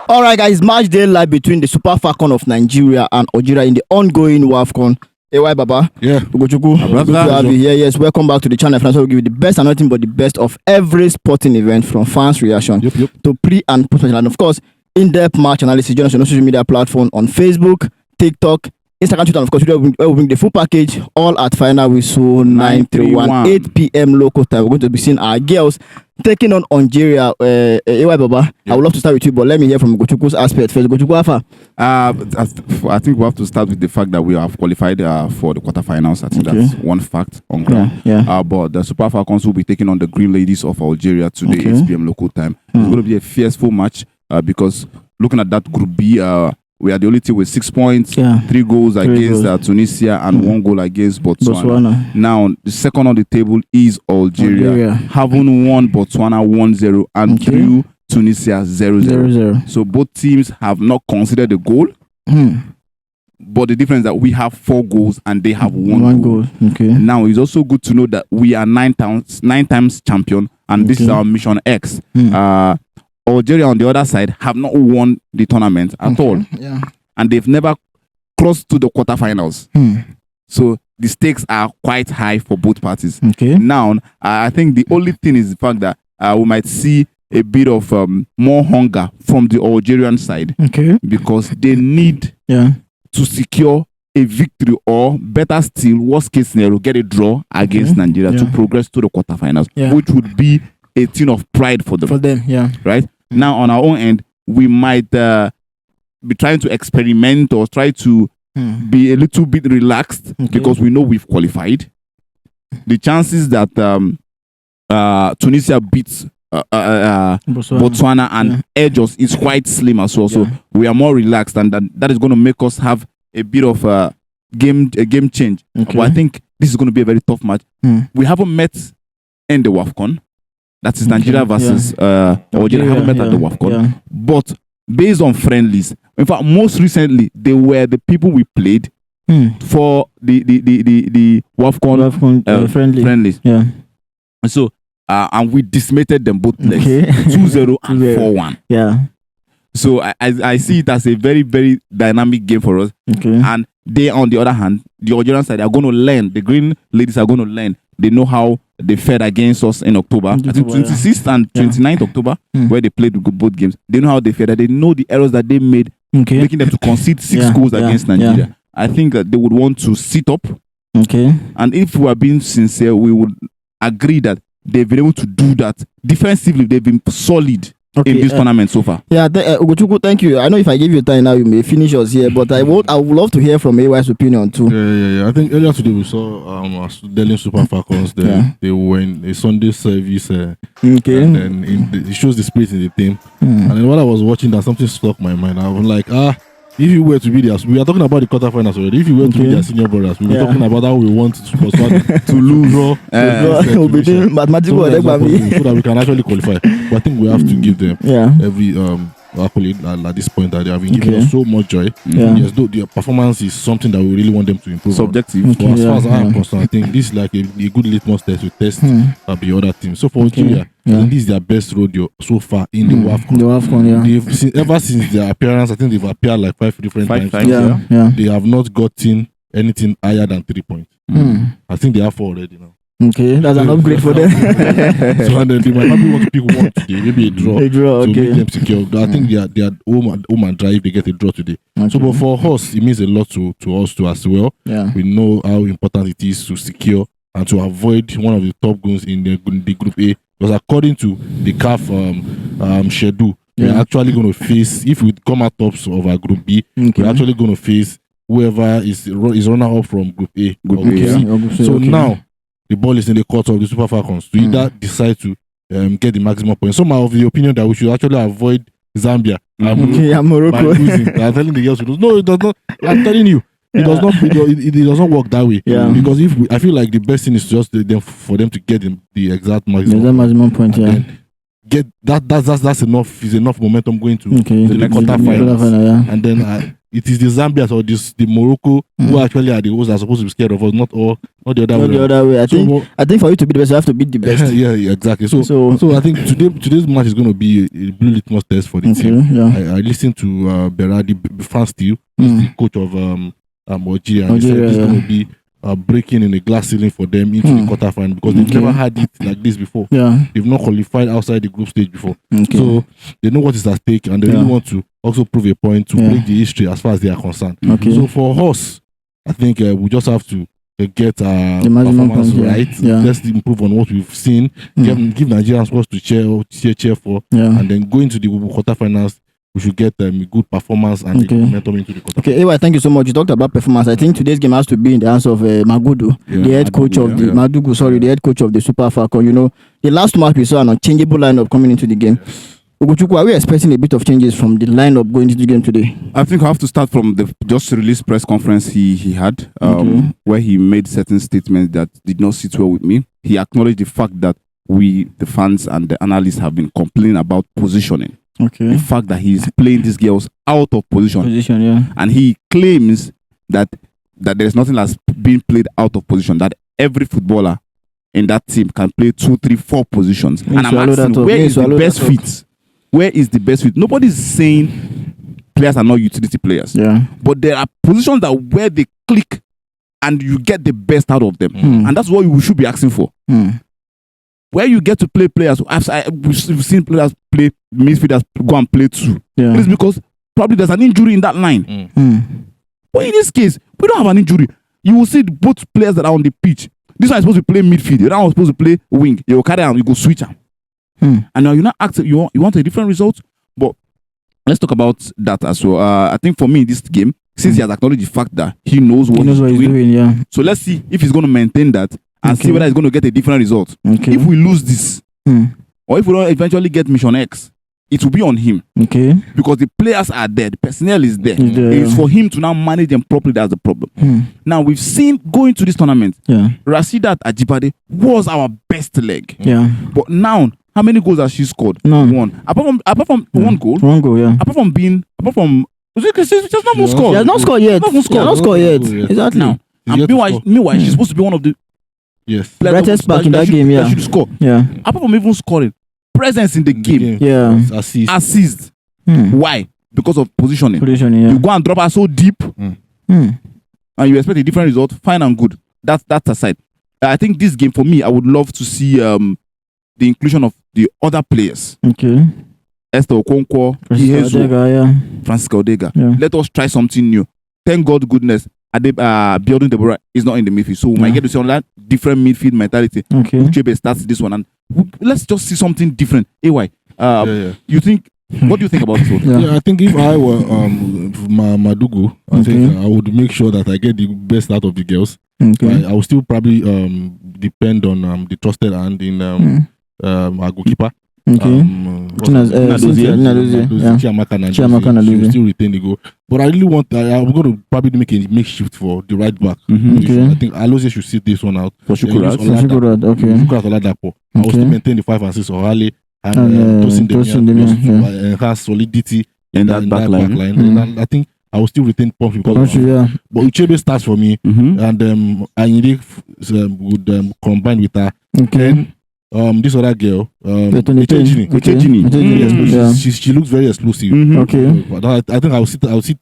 All right, guys, match day live between the Super Falcon of Nigeria and Algeria in the ongoing WAFCON. AY Baba. Yeah. Ugochukwu. Good to have you here. Yes, welcome back to the channel. So we'll give you the best and nothing but the best of every sporting event from fans' reaction to pre and post match. And of course, in-depth match analysis. Join us on social media platform on Facebook, TikTok, Instagram, Twitter, and of course, we'll bring the full package all at Final Whistle 931, 8 p.m. local time. We're going to be seeing our girls taking on Algeria. AY Baba, I would love to start with you, but let me hear from Gochukwu's aspect first. Gochukwu Alpha. I think we have to start with the fact that we have qualified for the quarterfinals. I think that's one fact on ground. But the Super Falcons will be taking on the Green Ladies of Algeria today, 8 p.m. local time. It's going to be a fierceful match because looking at that Group B, we are the only team with 6 points, 3 goals against Tunisia and 1 goal against Botswana. Now, the second on the table is Algeria. Having won Botswana 1-0 and drew Tunisia 0-0. So both teams have not considered the goal. But the difference is that we have 4 goals and they have 1 goal. Now, it's also good to know that we are 9 times champion and this is our mission X. Algeria, on the other side, have not won the tournament at all. And they've never crossed to the quarterfinals. So the stakes are quite high for both parties. Now, I think the only thing is the fact that we might see a bit of more hunger from the Algerian side because they need to secure a victory or, better still, worst case scenario, get a draw against Nigeria to progress to the quarterfinals, which would be a thing of pride for them. Right? Now, on our own end, we might be trying to experiment or try to be a little bit relaxed because we know we've qualified. The chances that Tunisia beats Botswana and edge us is quite slim as well. So we are more relaxed, and that is going to make us have a bit of a game change. But I think this is going to be a very tough match. We haven't met in the WAFCON. That is Nigeria versus Algeria. Haven't met at the WAFCON. But based on friendlies, in fact, most recently, they were the people we played for the WAFCON friendlies. And so, and we dismated them both legs, 2-0 and 4-1. So I see it as a very, very dynamic game for us. And they, on the other hand, the Algerian side are going to learn. The Green Ladies are going to learn. They know how they fared against us in October. I think 26th and 29th October, where they played both games. They know how they fared. They know the errors that they made, making them to concede 6 goals against Nigeria. I think that they would want to sit up. And if we are being sincere, we would agree that they've been able to do that defensively. They've been solid in this tournament so far. Ugochukwu, thank you. I know if I give you time now, you may finish us here, but I would love to hear from AY's opinion too. I think earlier today we saw Delhi Super Falcons. They were in a Sunday service, and then it shows the spirit in the team. And then while I was watching that, something struck my mind. I was like, if you were to be there, we are talking about the quarterfinals already. If you were to be their senior brothers, we were talking about how we want to lose, so that we can actually qualify. But I think we have to give them every accolade at this point that they have been giving us so much joy. Yes, though their performance is something that we really want them to improve. Subjective. But as far as I am concerned, I think this is like a good litmus test to test the other teams. So for Algeria, I think this is their best rodeo so far in the WAFCON. Ever since their appearance, I think they've appeared like 5 different times. They have not gotten anything higher than 3 points. I think they have 4 already now. That's an upgrade for them. So and then they might probably want to pick 1 today, maybe a draw. To make them secure. I think they are home and dry if they get a draw today. So, but for us, it means a lot to us too as well. We know how important it is to secure and to avoid one of the top goals in the Group A. Because according to the CAF schedule, we're actually going to face, if we come out tops of our Group B, we're actually going to face whoever is runner up from Group A. So now, the ball is in the court of the Super Falcons to either decide to get the maximum points. Some are of the opinion that we should actually avoid Zambia and Morocco. I'm telling the girls, no, it does not. I'm telling you, it does not. It does not work that way. Because I feel like the best thing is just for them to get the exact maximum point. Get that's enough. Is enough momentum going to the quarterfinals. And then it is the Zambians or the Morocco who actually are the ones that are supposed to be scared of us, not the other way. The other way. I think for you to be the best, you have to beat the best. yeah, exactly. So I think today's match is going to be a blue litmus test for the team. Yeah. I listened to Berardi France Steel, the coach of Algeria, and he said it's going to be breaking in the glass ceiling for them into the quarterfinal because they've never had it like this before. Yeah. They've not qualified outside the group stage before. So they know what is at stake and they really want to also prove a point to break the history as far as they are concerned. So for us, I think we just have to get our performance right. Let's improve on what we've seen. Give Nigerians what to cheer for, and then go into the quarterfinals. We should get a good performance and momentum into the quarter. Okay, Ewa, thank you so much. You talked about performance. I think today's game has to be in the hands of Magudu, the head coach of the Madugu. Sorry, the head coach of the Super Falcon. You know, the last match we saw an unchangeable lineup coming into the game. Ugochukwu, are we expecting a bit of changes from the lineup going into the game today? I think I have to start from the just released press conference he had, where he made certain statements that did not sit well with me. He acknowledged the fact that we, the fans and the analysts, have been complaining about positioning. The fact that he's playing these girls out of position. And he claims that there's nothing that's being played out of position, that every footballer in that team can play 2, 3, 4 positions. And I'm asking, where is the best fit? Where is the best fit? Nobody's saying players are not utility players. But there are positions that where they click and you get the best out of them. And that's what we should be asking for. Where you get to play players, we've seen players play midfielders go and play 2. It is because probably there's an injury in that line. But in this case, we don't have an injury. You will see both players that are on the pitch. This one is supposed to play midfield. The other one is supposed to play wing. You will carry on, you go switch them. And now you're not active. You want a different result. But let's talk about that as well. I think for me, this game, since he has acknowledged the fact that he knows what he's doing. So let's see if he's going to maintain that. And see whether he's going to get a different result. If we lose this, or if we don't eventually get Mission X, it will be on him. Because the players are there, the personnel is there. It's for him to now manage them properly. That's the problem. Now we've seen going to this tournament, Rasidat Ajibade was our best leg. But now, how many goals has she scored? One. Apart from one goal. Apart from she's not more scored. She has not scored yet. Exactly. Now, meanwhile, she's supposed to be one of the brightest back in that game, should score. Apart from even scoring, presence in the game. Assist. Why? Because of positioning. You go and drop her so deep, and you expect a different result. Fine and good. That's aside. I think this game for me, I would love to see the inclusion of the other players. Esther Okonkwo, Francisca Odega. Let us try something new. Thank God, goodness. Building Deborah is not in the midfield, so we might get to see on that different midfield mentality. Uchebe starts this one, and let's just see something different. AY, you think? What do you think about this one? I think if I were Madugu, I think I would make sure that I get the best out of the girls. I will still probably depend on the trusted hand in our goalkeeper. Chiamaka still retain the goal, but I really want. I'm going to probably make a makeshift for the right back. I think Alozie should sit this one out for Shukurat. I will still maintain the 5 and 6 Orale and Tosin Demian to enhance solidity in that back line. And I think I will still retain Pomp because but Uchebe starts for me, and Ayinde would combine with her. This other girl, she looks very explosive. But I think I'll sit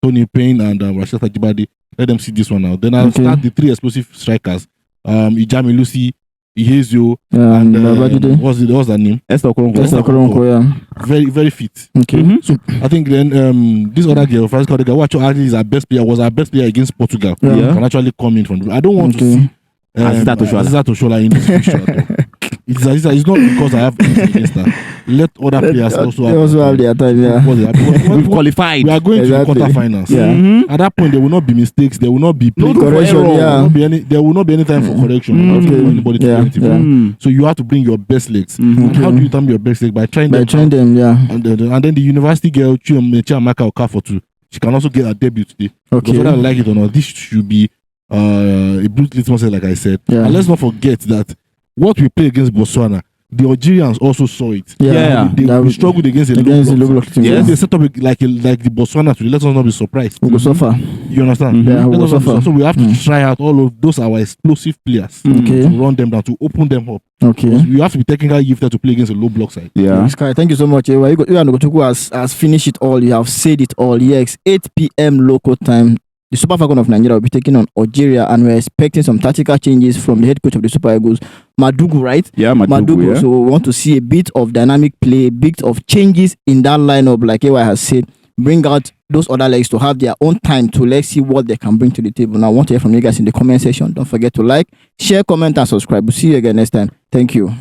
Tony Payne and Rashida Tajibadi. Let them see this one out. Then I'll start the 3 explosive strikers. Ijami Lucy, Ihezio, and what's her name? Esther Okoronko. Very, very fit. So I think then this other girl, Francisca Odega, who actually is our best player, was our best player against Portugal. Can actually come in from. I don't want to see Aziza Toshola in this picture. It's not because I have anything against that. Let other players also have their time. We've qualified. We are going to the quarterfinals. At that point, there will not be mistakes. There will not be correction. There will not be any time for correction. For anybody to do anything. So you have to bring your best legs. And how do you turn your best legs? By trying them. And then the university girl, Chiamaka Okafotu, she can also get a debut today. Because whether I like it or not, this should be a blue litmus, like I said. And let's not forget that what we play against Botswana, the Algerians also saw it. They struggled against a low block team. Yes. They set up like the Botswana today. Let us not be surprised. We will suffer. You understand? Yeah, we will suffer. So we have to try out all of those our explosive players to run them down, to open them up. Okay. You have to be technically gifted to play against a low block side. Yeah. Sky, thank you so much. You and Gotoku has finished it all. You have said it all. Yes, 8 p.m. local time. The Super Falcons of Nigeria will be taking on Algeria, and we're expecting some tactical changes from the head coach of the Super Eagles, Madugu, right? Yeah, Madugu. Yeah. So we want to see a bit of dynamic play, a bit of changes in that lineup, like AY has said. Bring out those other legs to have their own time to let's see what they can bring to the table. Now, I want to hear from you guys in the comment section. Don't forget to like, share, comment, and subscribe. We'll see you again next time. Thank you.